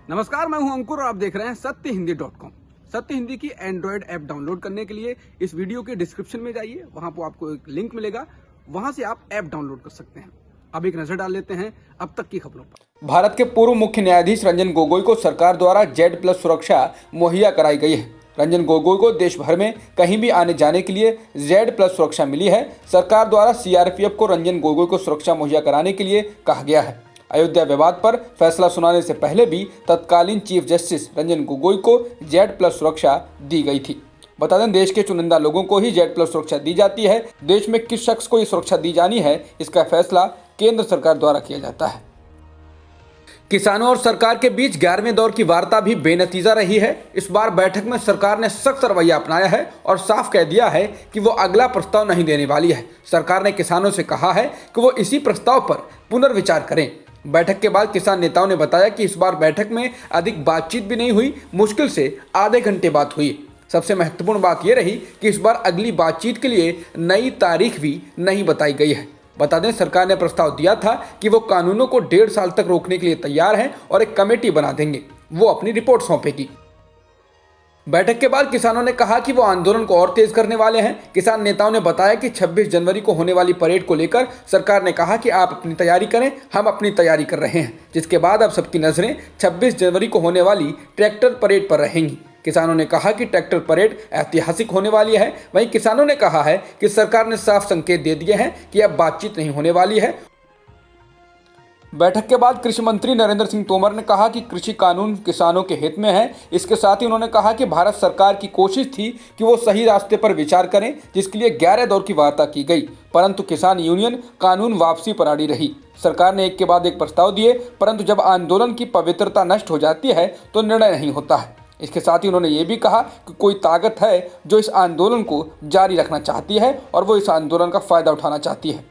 नमस्कार, मैं हूं अंकुर और आप देख रहे हैं सत्यहिंदी.com। सत्य हिंदी की एंड्रॉयड ऐप डाउनलोड करने के लिए इस वीडियो के डिस्क्रिप्शन में जाइए, वहां पर आपको एक लिंक मिलेगा, वहां से आप ऐप डाउनलोड कर सकते हैं। अब एक नजर डाल लेते हैं अब तक की खबरों पर। भारत के पूर्व मुख्य न्यायाधीश रंजन गोगोई को सरकार द्वारा Z+ सुरक्षा मुहैया कराई गई है। रंजन गोगोई को देश भर में कहीं भी आने जाने के लिए Z+ सुरक्षा मिली है। सरकार द्वारा CRPF को रंजन गोगोई को सुरक्षा मुहैया कराने के लिए कहा गया है। अयोध्या विवाद पर फैसला सुनाने से पहले भी तत्कालीन चीफ जस्टिस रंजन गोगोई को Z+ सुरक्षा दी गई थी। बता दें, देश के चुनिंदा लोगों को ही Z+ सुरक्षा दी जाती है। देश में किस शख्स को ये सुरक्षा दी जानी है, इसका फैसला केंद्र सरकार द्वारा किया जाता है। किसानों और सरकार के बीच 11वें दौर की वार्ता भी बेनतीजा रही है। इस बार बैठक में सरकार ने सख्त रवैया अपनाया है और साफ कह दिया है कि वो अगला प्रस्ताव नहीं देने वाली है। सरकार ने किसानों से कहा है कि वो इसी प्रस्ताव पर पुनर्विचार करें। बैठक के बाद किसान नेताओं ने बताया कि इस बार बैठक में अधिक बातचीत भी नहीं हुई, मुश्किल से आधे घंटे बात हुई। सबसे महत्वपूर्ण बात यह रही कि इस बार अगली बातचीत के लिए नई तारीख भी नहीं बताई गई है। बता दें, सरकार ने प्रस्ताव दिया था कि वो कानूनों को 1.5 साल तक रोकने के लिए तैयार हैं और एक कमेटी बना देंगे, वो अपनी रिपोर्ट सौंपेगी। बैठक के बाद किसानों ने कहा कि वो आंदोलन को और तेज करने वाले हैं। किसान नेताओं ने बताया कि 26 जनवरी को होने वाली परेड को लेकर सरकार ने कहा कि आप अपनी तैयारी करें, हम अपनी तैयारी कर रहे हैं, जिसके बाद अब सबकी नजरें 26 जनवरी को होने वाली ट्रैक्टर परेड पर रहेंगी। किसानों ने कहा कि ट्रैक्टर परेड ऐतिहासिक होने वाली है। वहीं किसानों ने कहा है कि सरकार ने साफ संकेत दे दिए हैं कि अब बातचीत नहीं होने वाली है। बैठक के बाद कृषि मंत्री नरेंद्र सिंह तोमर ने कहा कि कृषि कानून किसानों के हित में है। इसके साथ ही उन्होंने कहा कि भारत सरकार की कोशिश थी कि वो सही रास्ते पर विचार करें, जिसके लिए 11 दौर की वार्ता की गई, परंतु किसान यूनियन कानून वापसी पर अड़ी रही। सरकार ने एक के बाद एक प्रस्ताव दिए, परंतु जब आंदोलन की पवित्रता नष्ट हो जाती है तो निर्णय नहीं होता है। इसके साथ ही उन्होंने ये भी कहा कि कोई ताकत है जो इस आंदोलन को जारी रखना चाहती है और वो इस आंदोलन का फायदा उठाना चाहती है।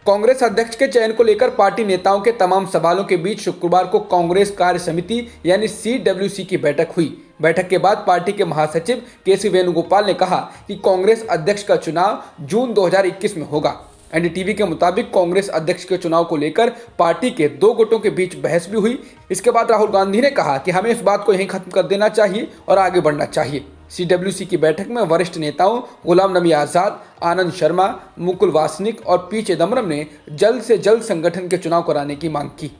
कांग्रेस अध्यक्ष के चयन को लेकर पार्टी नेताओं के तमाम सवालों के बीच शुक्रवार को कांग्रेस कार्य समिति यानी CWC की बैठक हुई। बैठक के बाद पार्टी के महासचिव KC वेणुगोपाल ने कहा कि कांग्रेस अध्यक्ष का चुनाव जून 2021 में होगा। NDTV के मुताबिक कांग्रेस अध्यक्ष के चुनाव को लेकर पार्टी के 2 गुटों के बीच बहस भी हुई। इसके बाद राहुल गांधी ने कहा कि हमें इस बात को यहीं खत्म कर देना चाहिए और आगे बढ़ना चाहिए। CWC की बैठक में वरिष्ठ नेताओं गुलाम नबी आज़ाद, आनंद शर्मा, मुकुल वासनिक और P चिदम्बरम ने जल्द से जल्द संगठन के चुनाव कराने की मांग की।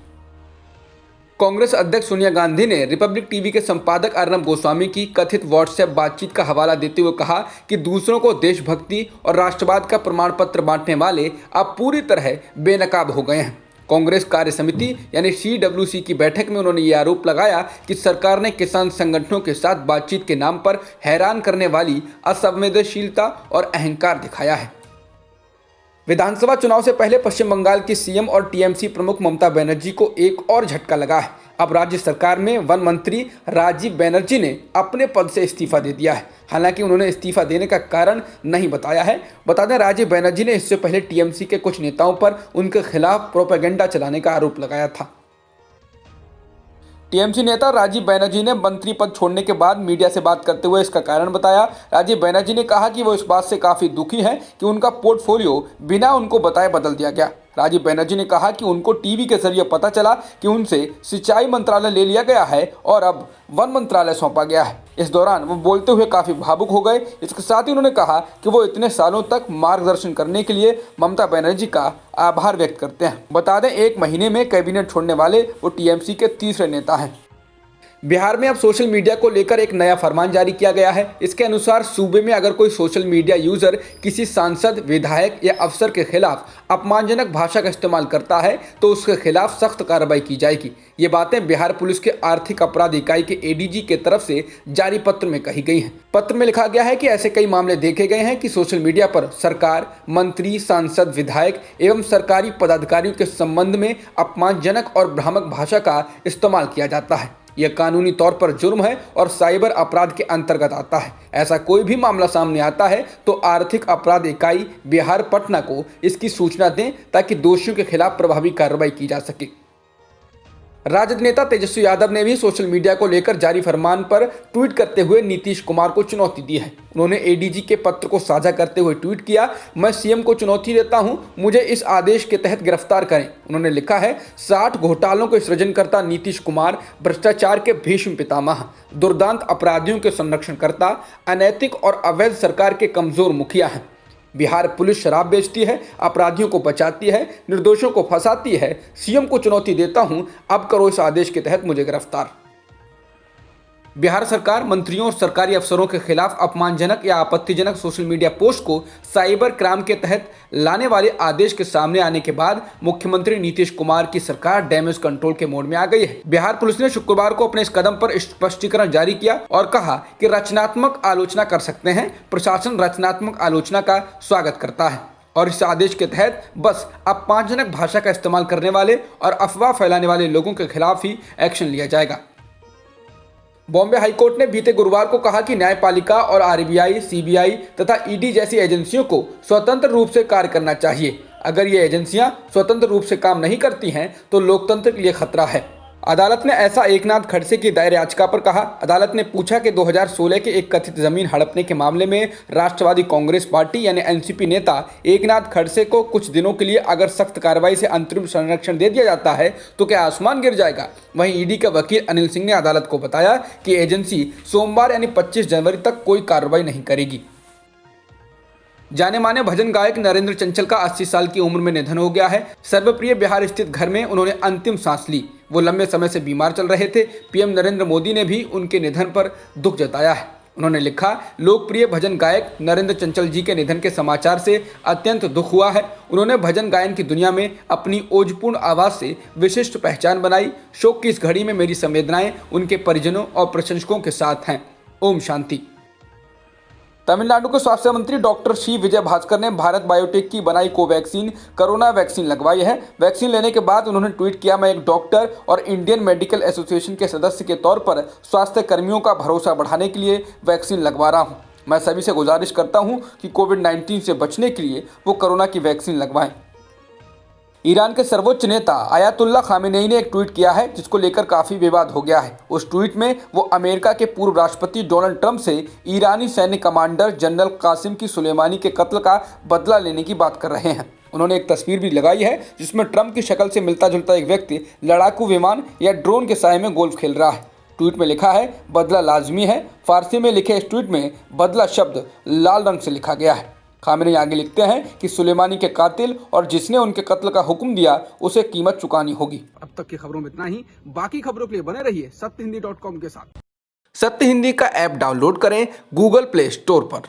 कांग्रेस अध्यक्ष सोनिया गांधी ने रिपब्लिक टीवी के संपादक अर्नब गोस्वामी की कथित व्हाट्सएप बातचीत का हवाला देते हुए कहा कि दूसरों को देशभक्ति और राष्ट्रवाद का प्रमाण पत्र बांटने वाले अब पूरी तरह बेनकाब हो गए हैं। कांग्रेस कार्य समिति यानी CWC की बैठक में उन्होंने ये आरोप लगाया कि सरकार ने किसान संगठनों के साथ बातचीत के नाम पर हैरान करने वाली असंवेदनशीलता और अहंकार दिखाया है। विधानसभा चुनाव से पहले पश्चिम बंगाल की CM और TMC प्रमुख ममता बनर्जी को एक और झटका लगा है। अब राज्य सरकार में वन मंत्री राजीव बनर्जी ने अपने पद से इस्तीफा दे दिया है। हालांकि उन्होंने इस्तीफा देने का कारण नहीं बताया है। बता दें, राजीव बनर्जी ने इससे पहले TMC के कुछ नेताओं पर उनके खिलाफ प्रोपेगेंडा चलाने का आरोप लगाया था। TMC नेता राजीव बनर्जी ने मंत्री पद छोड़ने के बाद मीडिया से बात करते हुए इसका कारण बताया। राजीव बनर्जी ने कहा कि वो इस बात से काफ़ी दुखी हैं कि उनका पोर्टफोलियो बिना उनको बताए बदल दिया गया। राजीव बनर्जी ने कहा कि उनको टीवी के जरिए पता चला कि उनसे सिंचाई मंत्रालय ले लिया गया है और अब वन मंत्रालय सौंपा गया है। इस दौरान वो बोलते हुए काफ़ी भावुक हो गए। इसके साथ ही उन्होंने कहा कि वो इतने सालों तक मार्गदर्शन करने के लिए ममता बनर्जी का आभार व्यक्त करते हैं। बता दें, 1 महीने में कैबिनेट छोड़ने वाले वो TMC के तीसरे नेता हैं। बिहार में अब सोशल मीडिया को लेकर एक नया फरमान जारी किया गया है। इसके अनुसार सूबे में अगर कोई सोशल मीडिया यूजर किसी सांसद, विधायक या अफसर के खिलाफ अपमानजनक भाषा का इस्तेमाल करता है तो उसके खिलाफ सख्त कार्रवाई की जाएगी। ये बातें बिहार पुलिस के आर्थिक अपराध इकाई के ADG के तरफ से जारी पत्र में कही गई हैं। पत्र में लिखा गया है कि ऐसे कई मामले देखे गए हैं कि सोशल मीडिया पर सरकार, मंत्री, सांसद, विधायक एवं सरकारी पदाधिकारियों के संबंध में अपमानजनक और भ्रामक भाषा का इस्तेमाल किया जाता है। यह कानूनी तौर पर जुर्म है और साइबर अपराध के अंतर्गत आता है। ऐसा कोई भी मामला सामने आता है तो आर्थिक अपराध इकाई बिहार पटना को इसकी सूचना दें ताकि दोषियों के खिलाफ प्रभावी कार्रवाई की जा सके। राजद नेता तेजस्वी यादव ने भी सोशल मीडिया को लेकर जारी फरमान पर ट्वीट करते हुए नीतीश कुमार को चुनौती दी है। उन्होंने एडीजी के पत्र को साझा करते हुए ट्वीट किया, मैं सीएम को चुनौती देता हूं, मुझे इस आदेश के तहत गिरफ्तार करें। उन्होंने लिखा है, 60 घोटालों के सृजनकर्ता नीतीश कुमार भ्रष्टाचार के भीष्म पितामह, दुर्दांत अपराधियों के संरक्षणकर्ता, अनैतिक और अवैध सरकार के कमजोर मुखिया हैं। बिहार पुलिस शराब बेचती है, अपराधियों को बचाती है, निर्दोषों को फंसाती है। सीएम को चुनौती देता हूं, अब करो इस आदेश के तहत मुझे गिरफ्तार। बिहार सरकार मंत्रियों और सरकारी अफसरों के खिलाफ अपमानजनक या आपत्तिजनक सोशल मीडिया पोस्ट को साइबर क्राइम के तहत लाने वाले आदेश के सामने आने के बाद मुख्यमंत्री नीतीश कुमार की सरकार डैमेज कंट्रोल के मोड में आ गई है। बिहार पुलिस ने शुक्रवार को अपने इस कदम पर स्पष्टीकरण जारी किया और कहा कि रचनात्मक आलोचना कर सकते हैं। प्रशासन रचनात्मक आलोचना का स्वागत करता है और इस आदेश के तहत बस अपमानजनक भाषा का इस्तेमाल करने वाले और अफवाह फैलाने वाले लोगों के खिलाफ ही एक्शन लिया जाएगा। बॉम्बे हाईकोर्ट ने बीते गुरुवार को कहा कि न्यायपालिका और आरबीआई, सीबीआई तथा ईडी जैसी एजेंसियों को स्वतंत्र रूप से कार्य करना चाहिए। अगर ये एजेंसियां स्वतंत्र रूप से काम नहीं करती हैं तो लोकतंत्र के लिए खतरा है। अदालत ने ऐसा एकनाथ खड़से की दायर याचिका पर कहा। अदालत ने पूछा कि 2016 के एक कथित जमीन हड़पने के मामले में राष्ट्रवादी कांग्रेस पार्टी यानी एनसीपी नेता एकनाथ खड़से को कुछ दिनों के लिए अगर सख्त कार्रवाई से अंतरिम संरक्षण दे दिया जाता है तो क्या आसमान गिर जाएगा। वहीं ईडी के वकील अनिल सिंह ने अदालत को बताया कि एजेंसी सोमवार यानी 25 जनवरी तक कोई कार्रवाई नहीं करेगी। जाने माने भजन गायक नरेंद्र चंचल का 80 साल की उम्र में निधन हो गया है। सर्वप्रिय बिहार स्थित घर में उन्होंने अंतिम सांस ली। वो लंबे समय से बीमार चल रहे थे। पीएम नरेंद्र मोदी ने भी उनके निधन पर दुख जताया है। उन्होंने लिखा, लोकप्रिय भजन गायक नरेंद्र चंचल जी के निधन के समाचार से अत्यंत दुख हुआ है। उन्होंने भजन गायन की दुनिया में अपनी ओजपूर्ण आवाज़ से विशिष्ट पहचान बनाई। शोक की इस घड़ी में मेरी संवेदनाएं उनके परिजनों और प्रशंसकों के साथ हैं। ओम शांति। तमिलनाडु के स्वास्थ्य मंत्री डॉक्टर सी विजय भास्कर ने भारत बायोटेक की बनाई कोवैक्सीन कोरोना वैक्सीन लगवाई है। वैक्सीन लेने के बाद उन्होंने ट्वीट किया, मैं एक डॉक्टर और इंडियन मेडिकल एसोसिएशन के सदस्य के तौर पर स्वास्थ्य कर्मियों का भरोसा बढ़ाने के लिए वैक्सीन लगवा रहा हूं। मैं सभी से गुजारिश करता हूं कि कोविड-19 से बचने के लिए वो कोरोना की वैक्सीन लगवाएं। ईरान के सर्वोच्च नेता आयतुल्ला खामेनेई ने एक ट्वीट किया है जिसको लेकर काफ़ी विवाद हो गया है। उस ट्वीट में वो अमेरिका के पूर्व राष्ट्रपति डोनाल्ड ट्रंप से ईरानी सैन्य कमांडर जनरल कासिम की सुलेमानी के कत्ल का बदला लेने की बात कर रहे हैं। उन्होंने एक तस्वीर भी लगाई है जिसमें ट्रंप की शक्ल से मिलता जुलता एक व्यक्ति लड़ाकू विमान या ड्रोन के साए में गोल्फ खेल रहा है। ट्वीट में लिखा है, बदला लाजमी है। फारसी में लिखे इस ट्वीट में बदला शब्द लाल रंग से लिखा गया है। खामेनेई आगे लिखते हैं कि सुलेमानी के कातिल और जिसने उनके कत्ल का हुक्म दिया उसे कीमत चुकानी होगी। अब तक की खबरों में इतना ही। बाकी खबरों के लिए बने रहिए सत्यहिंदी.com के साथ। सत्य हिंदी का ऐप डाउनलोड करें गूगल प्ले स्टोर पर।